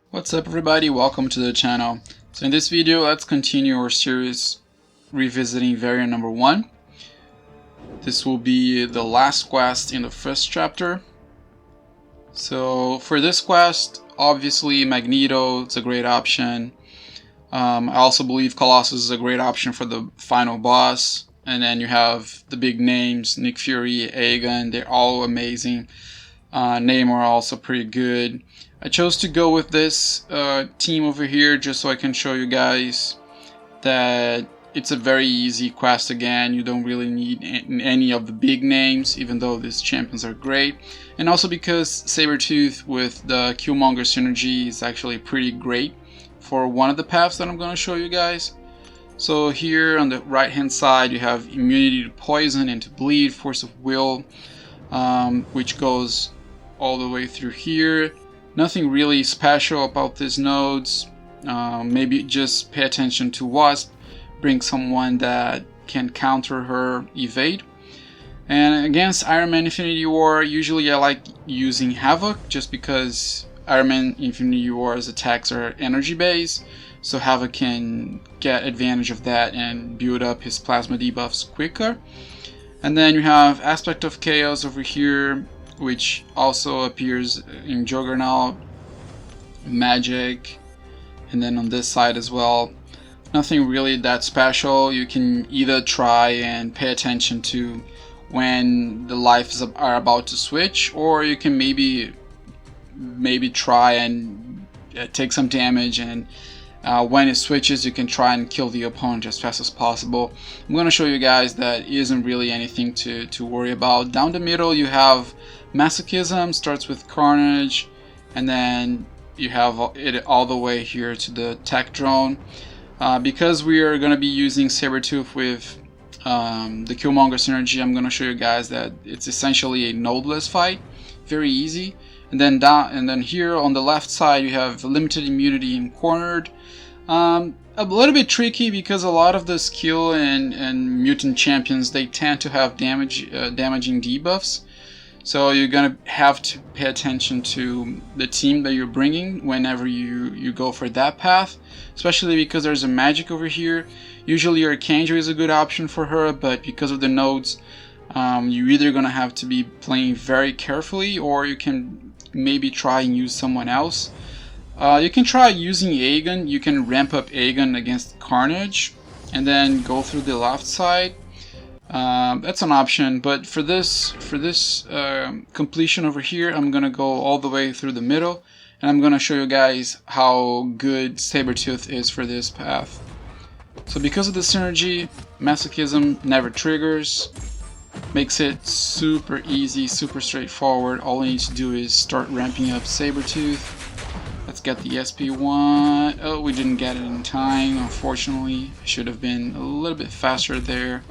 What's up everybody, welcome to the channel. So in this video let's continue our series revisiting variant number 1. This will be the last quest in the first chapter. So for this quest, obviously Magneto is a great option. I also believe Colossus is a great option for the final boss. And then you have the big names, Nick Fury, Aegon, they're all amazing. Namor also pretty good. I chose to go with this team over here just so I can show you guys that it's a very easy quest again. You don't really need any of the big names, even though these champions are great. And also because Sabretooth with the Killmonger synergy is actually pretty great for one of the paths that I'm going to show you guys. So here on the right hand side you have immunity to poison and to bleed, force of will, which goes all the way through here. Nothing really special about these nodes. Maybe just pay attention to Wasp, bring someone that can counter her evade. And against Iron Man Infinity War, usually I like using Havoc just because Iron Man Infinity War's attacks are energy based, so Havoc can get advantage of that and build up his plasma debuffs quicker. And then you have Aspect of Chaos over here, which also appears in Juggernaut, Magic, and then on this side as well. Nothing really that special. You can either try and pay attention to when the lives are about to switch, or you can maybe try and take some damage, and when it switches you can try and kill the opponent as fast as possible. I'm going to show you guys that isn't really anything to worry about. Down the middle you have Masochism, starts with Carnage, and then you have it all the way here to the Tech Drone. Because we are going to be using Sabretooth with the Killmonger synergy, I'm going to show you guys that it's essentially a nodeless fight, very easy. And then here on the left side you have limited immunity and cornered. A little bit tricky because a lot of the skill and mutant champions, they tend to have damaging debuffs. So you're gonna have to pay attention to the team that you're bringing whenever you go for that path, especially because there's a magic over here. Usually Archangel is a good option for her, but because of the nodes, you're either gonna have to be playing very carefully, or you can maybe try and use someone else. You can try using Aegon. You can ramp up Aegon against Carnage and then go through the left side. That's an option, but for this completion over here, I'm gonna go all the way through the middle, and I'm gonna show you guys how good Sabretooth is for this path. So because of the synergy, Masochism never triggers, makes it super easy, super straightforward. All we need to do is start ramping up Sabretooth. Let's get the SP1. Oh, we didn't get it in time, unfortunately. Should have been a little bit faster there.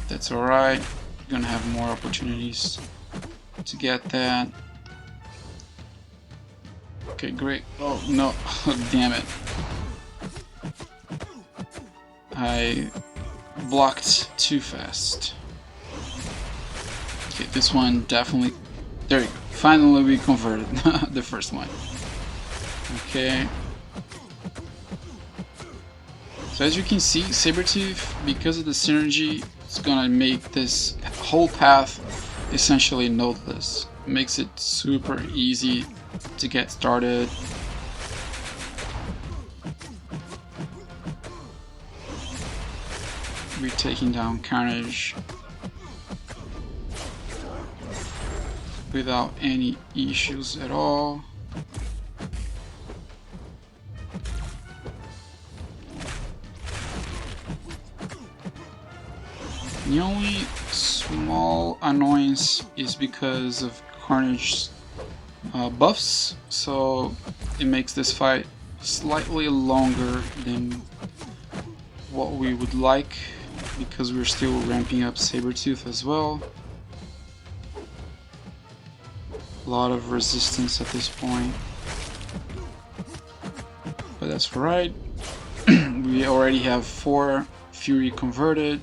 That's alright. We're gonna have more opportunities to get that. Okay, great. Oh no, damn it. I blocked too fast. Okay, this one definitely. There you go. Finally we converted the first one. Okay. So as you can see, Sabretooth, because of the synergy, it's gonna make this whole path essentially nodeless. It makes it super easy to get started. We're taking down Carnage without any issues at all. The only small annoyance is because of Carnage's buffs, so it makes this fight slightly longer than what we would like, because we're still ramping up Sabretooth as well. A lot of resistance at this point, but that's alright. We already have 4 Fury converted.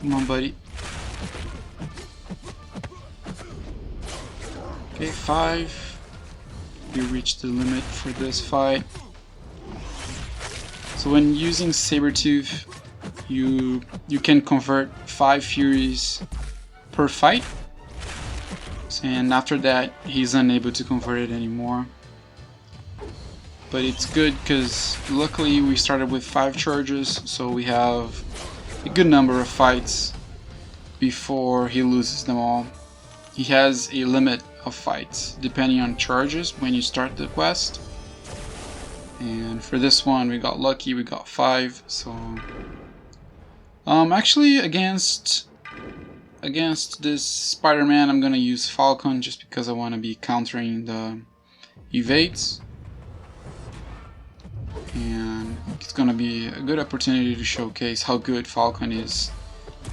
Come on, buddy. Okay, 5. We reached the limit for this fight. So when using Sabertooth, you can convert 5 Furies per fight, and after that he's unable to convert it anymore. But it's good because luckily we started with 5 charges, so we have a good number of fights before he loses them all. He has a limit of fights depending on charges when you start the quest. And for this one we got lucky, we got 5. So actually against this Spider-Man I'm gonna use Falcon just because I want to be countering the evades, and it's gonna be a good opportunity to showcase how good Falcon is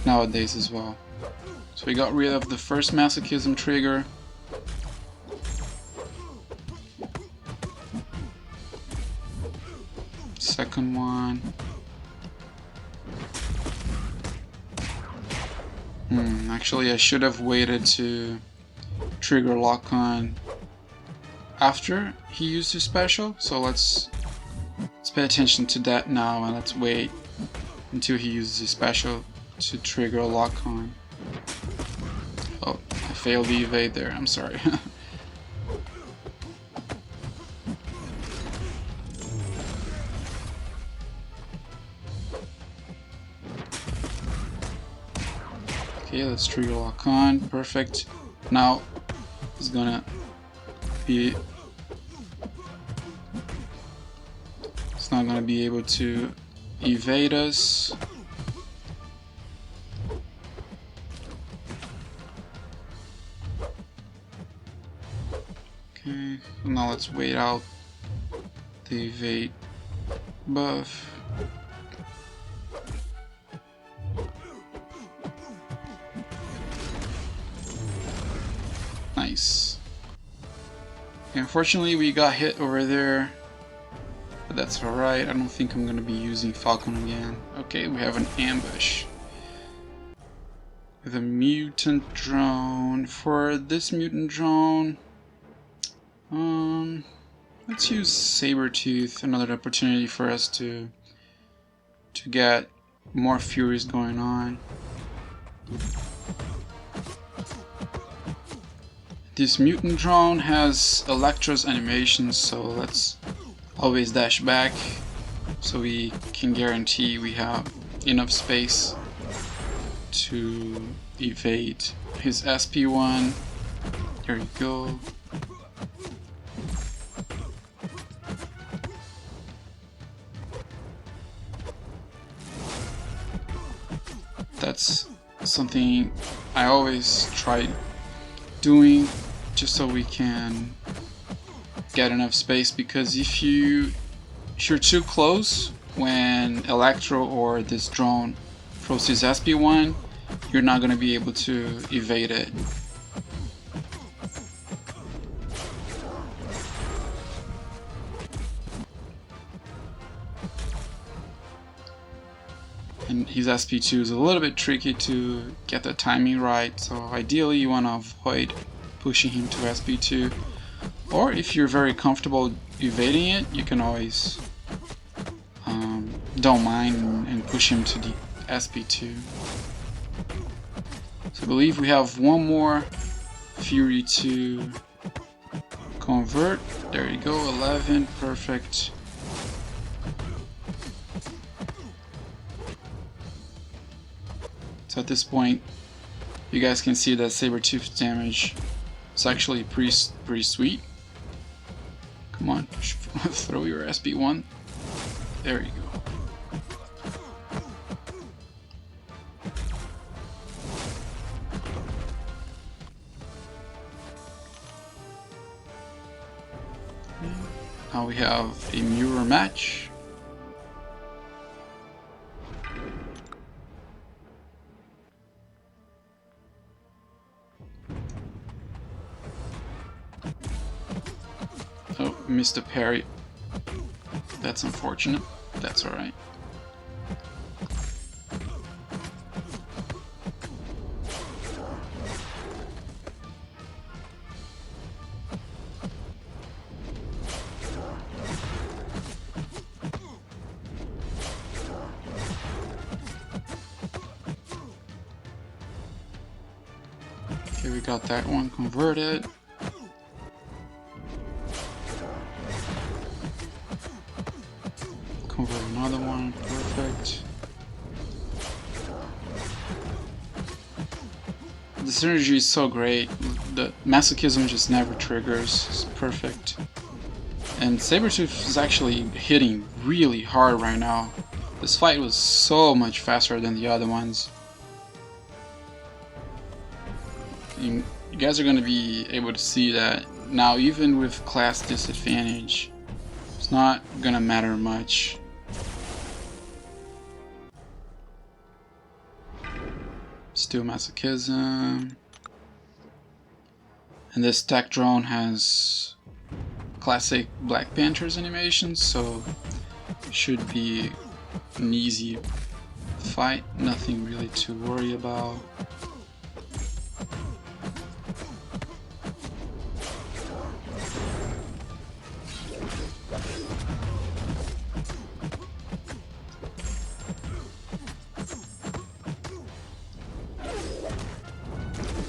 nowadays as well. So we got rid of the first Masochism trigger. Second one. Actually I should have waited to trigger lock-on after he used his special, so let's pay attention to that now, and let's wait until he uses his special to trigger lock-on. Oh, I failed the evade there, I'm sorry. Okay, let's trigger lock on. Perfect. Now it's gonna be. It's not gonna be able to evade us. Okay, now let's wait out the evade buff. Nice. Unfortunately we got hit over there, but that's alright. I don't think I'm gonna be using Falcon again. Okay, we have an ambush with a mutant drone. For this mutant drone, let's use Sabertooth, another opportunity for us to get more Furies going on. This mutant drone has Electro's animations, so let's always dash back so we can guarantee we have enough space to evade his SP1. There you go. That's something I always try doing, just so we can get enough space, because if you're too close when Electro or this drone throws his SP1, you're not going to be able to evade it. And his SP2 is a little bit tricky to get the timing right, so ideally you want to avoid pushing him to SP2. Or if you're very comfortable evading it, you can always don't mind and push him to the SP2. So I believe we have one more Fury to convert. There you go, 11, perfect. So at this point, you guys can see that Sabertooth damage is actually pretty sweet. Come on, throw your SP1. There you go. Now we have a mirror match. Oh, missed the parry. That's unfortunate. That's alright. we got that one converted. Convert another one, perfect. The synergy is so great. The masochism just never triggers. It's perfect. And Sabretooth is actually hitting really hard right now. This fight was so much faster than the other ones. You guys are going to be able to see that now, even with class disadvantage, it's not going to matter much. Still masochism. And this tech drone has classic Black Panthers animations, so it should be an easy fight, nothing really to worry about.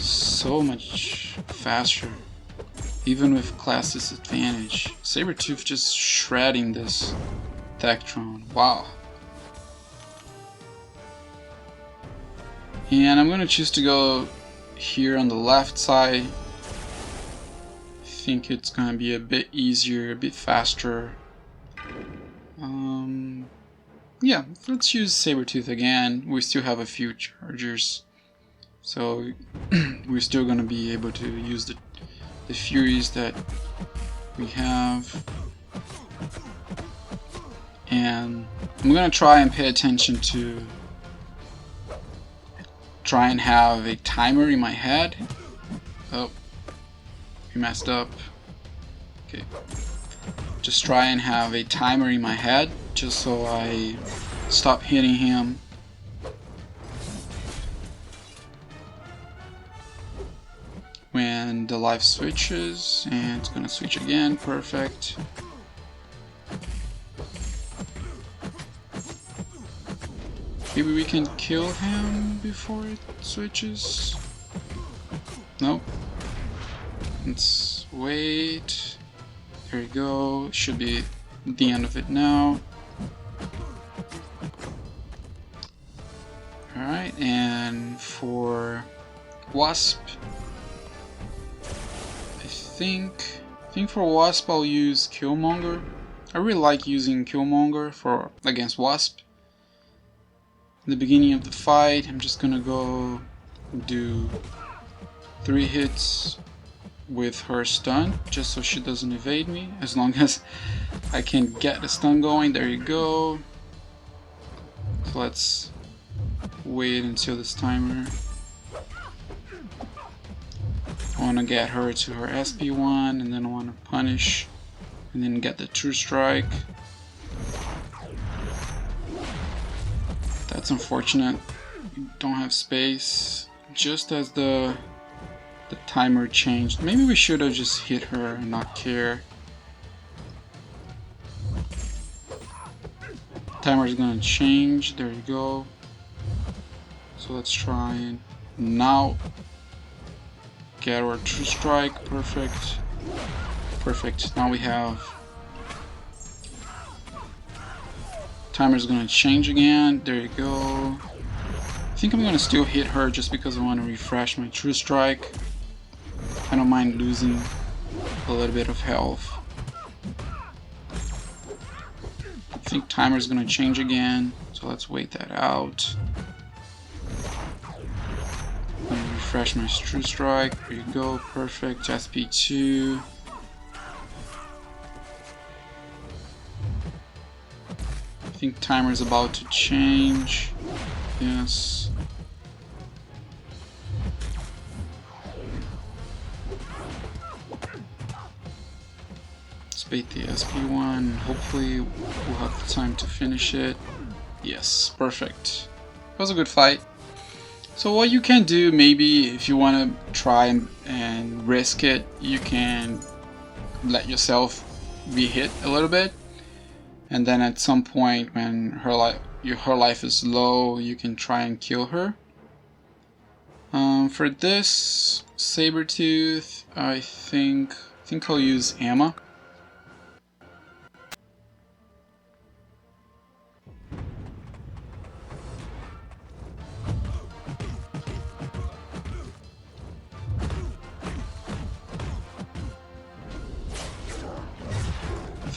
So much faster, even with class disadvantage. Sabretooth just shredding this Tectron. Wow. And I'm going to choose to go here on the left side. I think it's going to be a bit easier, a bit faster. Yeah, let's use Sabretooth again. We still have a few chargers, so we're still going to be able to use the Furies that we have. And I'm going to try and pay attention to try and have a timer in my head. Oh, we messed up. Okay. Just try and have a timer in my head just so I stop hitting him. When the life switches, and it's gonna switch again, perfect. Maybe we can kill him before it switches. Nope. Let's wait. There we go. Should be the end of it now. Alright, and for Wasp, I think for Wasp I'll use Killmonger. I really like using Killmonger against Wasp. In the beginning of the fight, I'm just gonna go do 3 hits with her stun, just so she doesn't evade me, as long as I can get the stun going. There you go. So let's wait until this timer. I want to get her to her SP1, and then I want to punish, and then get the True Strike. That's unfortunate. We don't have space. Just as the timer changed. Maybe we should have just hit her and not care. Timer is gonna change. There you go. So let's try and now get our True Strike. Perfect. Perfect. Now we have. Timer's gonna change again. There you go. I think I'm gonna still hit her just because I want to refresh my True Strike. I don't mind losing a little bit of health. I think timer's gonna change again, so let's wait that out. I'm gonna refresh my True Strike. There you go, perfect. SP2. I think timer's about to change. Yes. Bait the SP1, hopefully we'll have the time to finish it. Yes, perfect. It was a good fight. So what you can do, maybe if you want to try and risk it, you can let yourself be hit a little bit, and then at some point when her life is low, you can try and kill her. For this Sabertooth, I think I'll use Amma.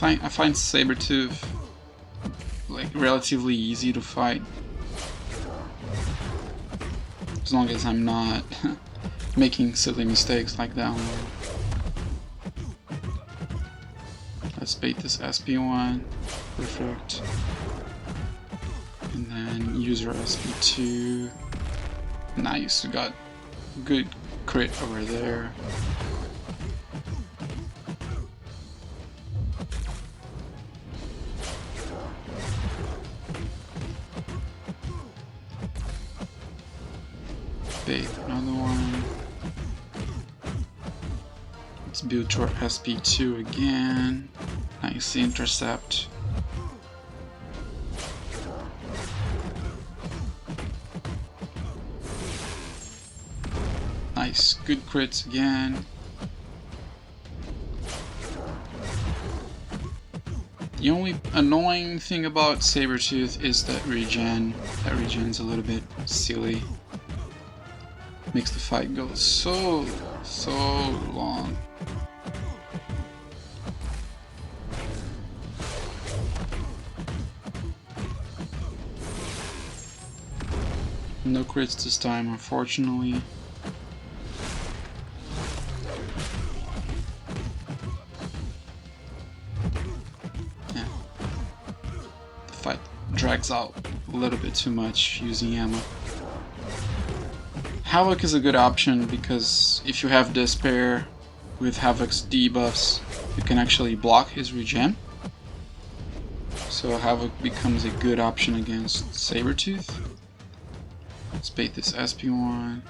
I find Sabertooth like relatively easy to fight, as long as I'm not making silly mistakes like that one. Let's bait this SP1, perfect, and then use our SP2. Nice, we got good crit over there. Bait another one. Let's build to our SP2 again. Nice intercept. Nice, good crits again. The only annoying thing about Sabertooth is that regen. That regen's a little bit silly. Makes the fight go so long. No crits this time, unfortunately. Yeah. The fight drags out a little bit too much using ammo. Havok is a good option because if you have Despair with Havok's debuffs, you can actually block his regen. So Havok becomes a good option against Sabertooth. Let's bait this SP1.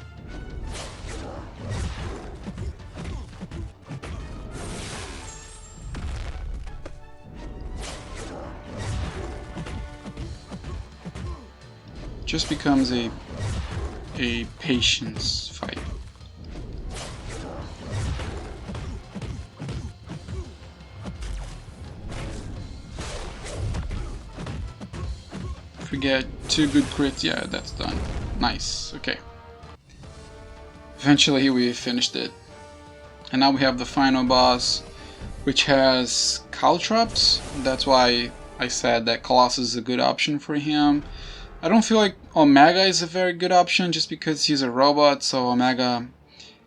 Just becomes a patience fight. If we get 2 good crits, yeah, that's done. Nice, okay. Eventually we finished it. And now we have the final boss, which has Caltrops. That's why I said that Colossus is a good option for him. I don't feel like Omega is a very good option just because he's a robot, so Omega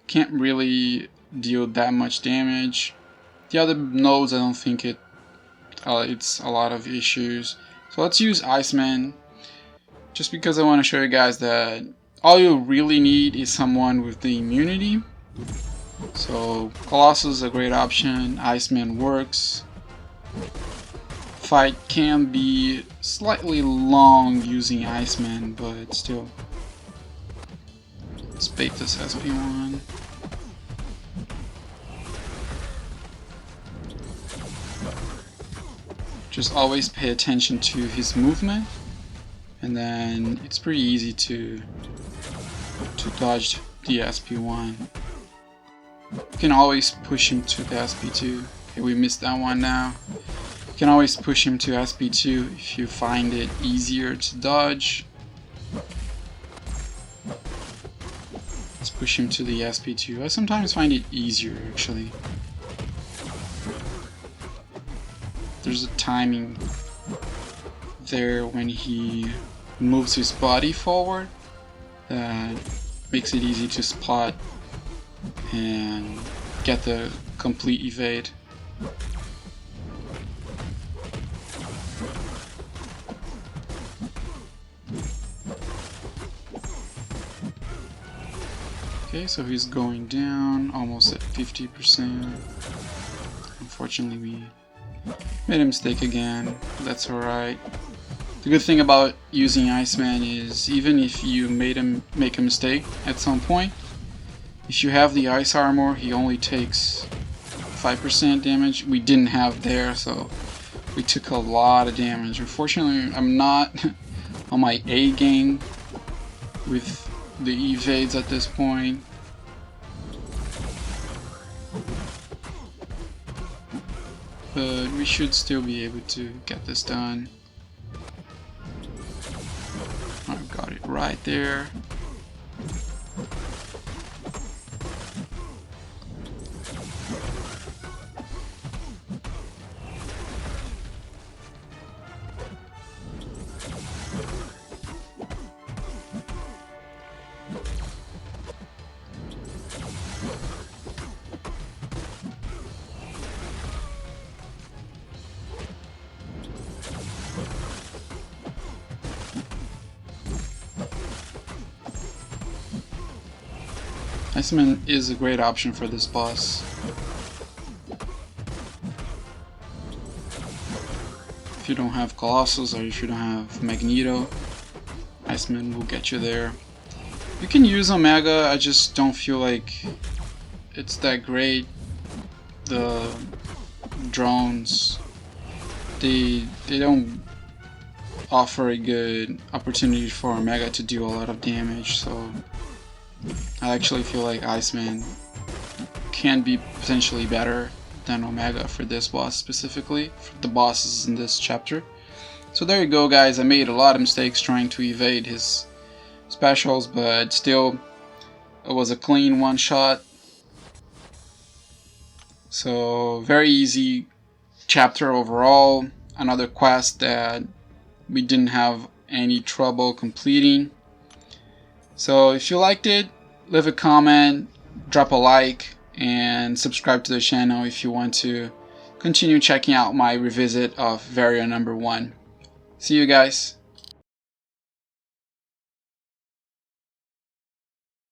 can't really deal that much damage. The other nodes, I don't think it's a lot of issues. So let's use Iceman, just because I want to show you guys that all you really need is someone with the immunity. So Colossus is a great option, Iceman works. Fight can be slightly long using Iceman, but still. Let's bait this SP1. Just always pay attention to his movement, and then it's pretty easy to dodge the SP1. You can always push him to the SP2. Okay, we missed that one now. You can always push him to SP2 if you find it easier to dodge. Let's push him to the SP2. I sometimes find it easier actually. There's a timing there when he moves his body forward that makes it easy to spot and get the complete evade. Okay, so he's going down, almost at 50%. Unfortunately, we made a mistake again. That's alright. The good thing about using Iceman is even if you make a mistake at some point, if you have the ice armor, he only takes 5% damage. We didn't have there, so we took a lot of damage. Unfortunately, I'm not on my A game with the evades at this point. But we should still be able to get this done. I've got it right there. Iceman is a great option for this boss. If you don't have Colossus or if you don't have Magneto, Iceman will get you there. You can use Omega, I just don't feel like it's that great. The drones, they don't offer a good opportunity for Omega to do a lot of damage, so I actually feel like Iceman can be potentially better than Omega for this boss specifically, for the bosses in this chapter. So there you go guys, I made a lot of mistakes trying to evade his specials, but still it was a clean one shot. So very easy chapter overall, another quest that we didn't have any trouble completing. So if you liked it, leave a comment, drop a like, and subscribe to the channel if you want to continue checking out my revisit of Varia number 1. See you guys.